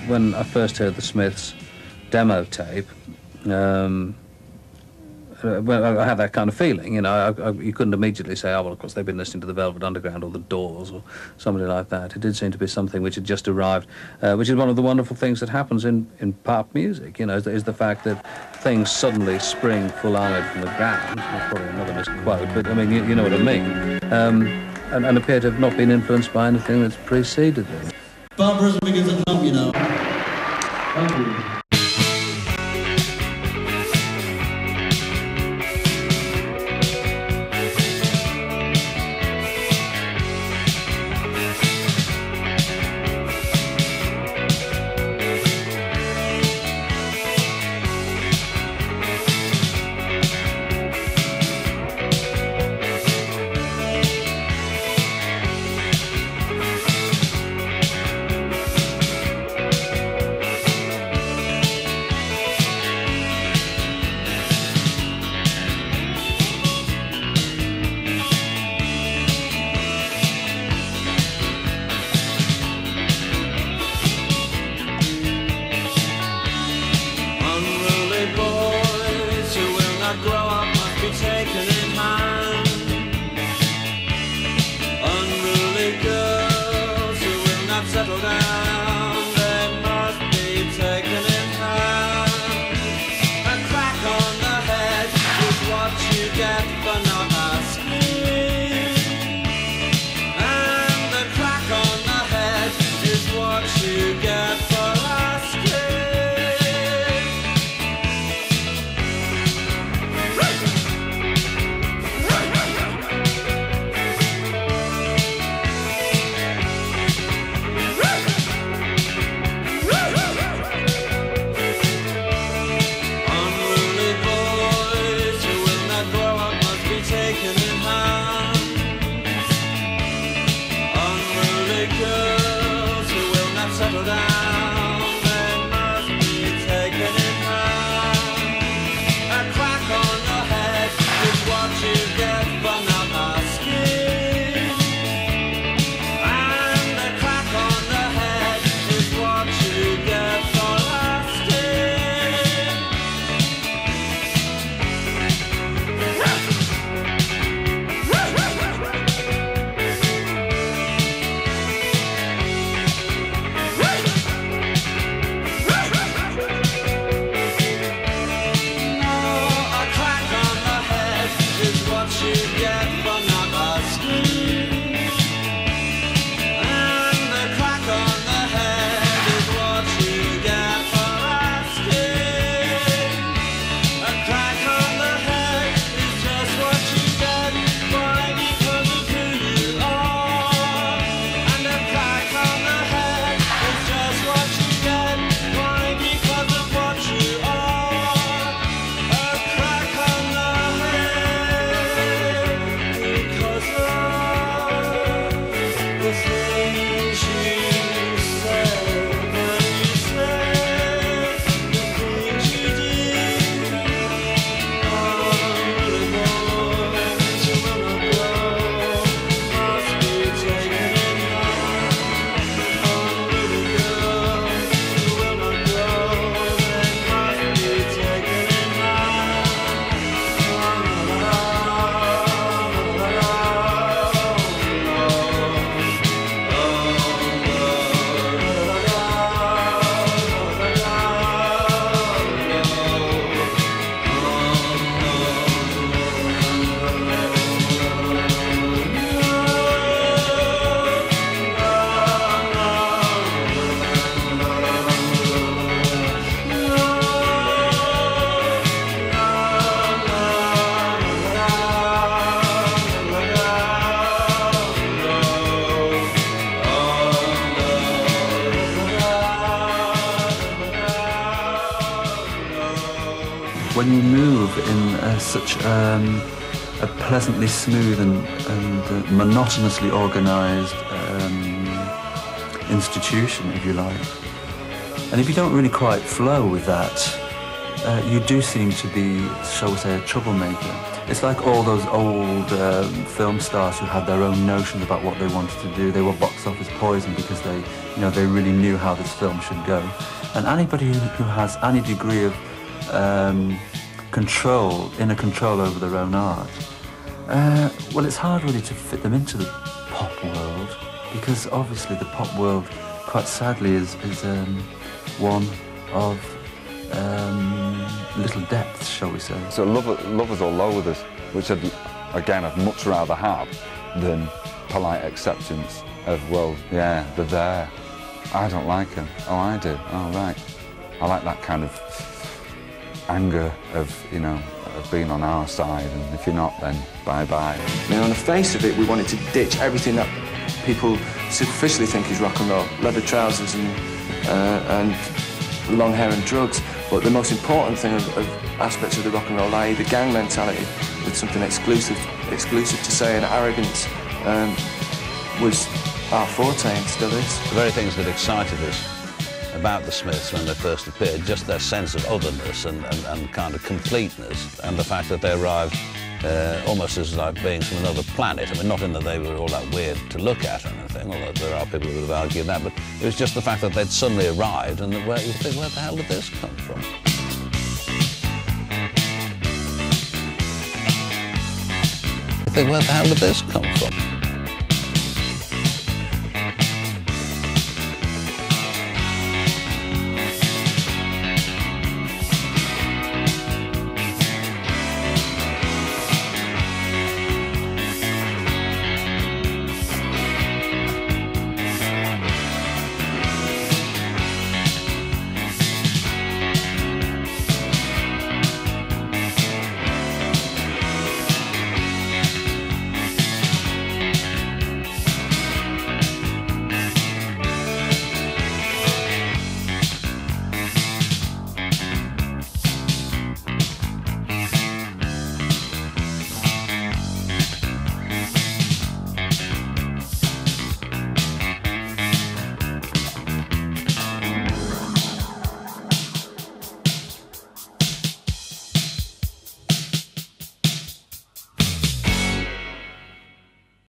when I first heard the Smiths' demo tape, well, I had that kind of feeling, you know. You couldn't immediately say, oh, well, of course, they've been listening to the Velvet Underground or the Doors or somebody like that. It did seem to be something which had just arrived, which is one of the wonderful things that happens in pop music, you know, is the fact that things suddenly spring full-armoured from the ground. That's probably another misquote, but, I mean, you know what I mean. And appear to have not been influenced by anything that's preceded them. Barbarism begins at home, you know. Thank you. Settle down, they must be taken in hand. A crack on the head is what you get for not asking. And the crack on the head is what you get for settle down, they must be taken in hand. A crack on the head is what you get for not asking. And a crack on the head is what you get for when you move in such a pleasantly smooth and monotonously organised institution, if you like, and if you don't really quite flow with that, you do seem to be, shall we say, a troublemaker. It's like all those old film stars who had their own notions about what they wanted to do. They were box office poison because they, you know, they really knew how this film should go. And anybody who has any degree of inner control over their own art, well, it's hard really to fit them into the pop world, because obviously the pop world, quite sadly, is one of little depths, shall we say. So lovers or loathers, which I'd much rather have than polite acceptance of, well, yeah, they're there. I don't like them. Oh, I do. Oh, right. I like that kind of anger of, you know, of being on our side, and if you're not, then bye-bye. I mean, on the face of it, we wanted to ditch everything that people superficially think is rock and roll. Leather trousers and long hair and drugs. But the most important thing of aspects of the rock and roll, i.e. the gang mentality, with something exclusive to say, and arrogance, was our forte and still is. The very things that excited us about the Smiths when they first appeared, just their sense of otherness and kind of completeness, and the fact that they arrived almost as like beings from another planet. I mean, not in that they were all that weird to look at or anything, although there are people who would have argued that, but it was just the fact that they'd suddenly arrived, and where you think, where the hell did this come from? You think, where the hell did this come from?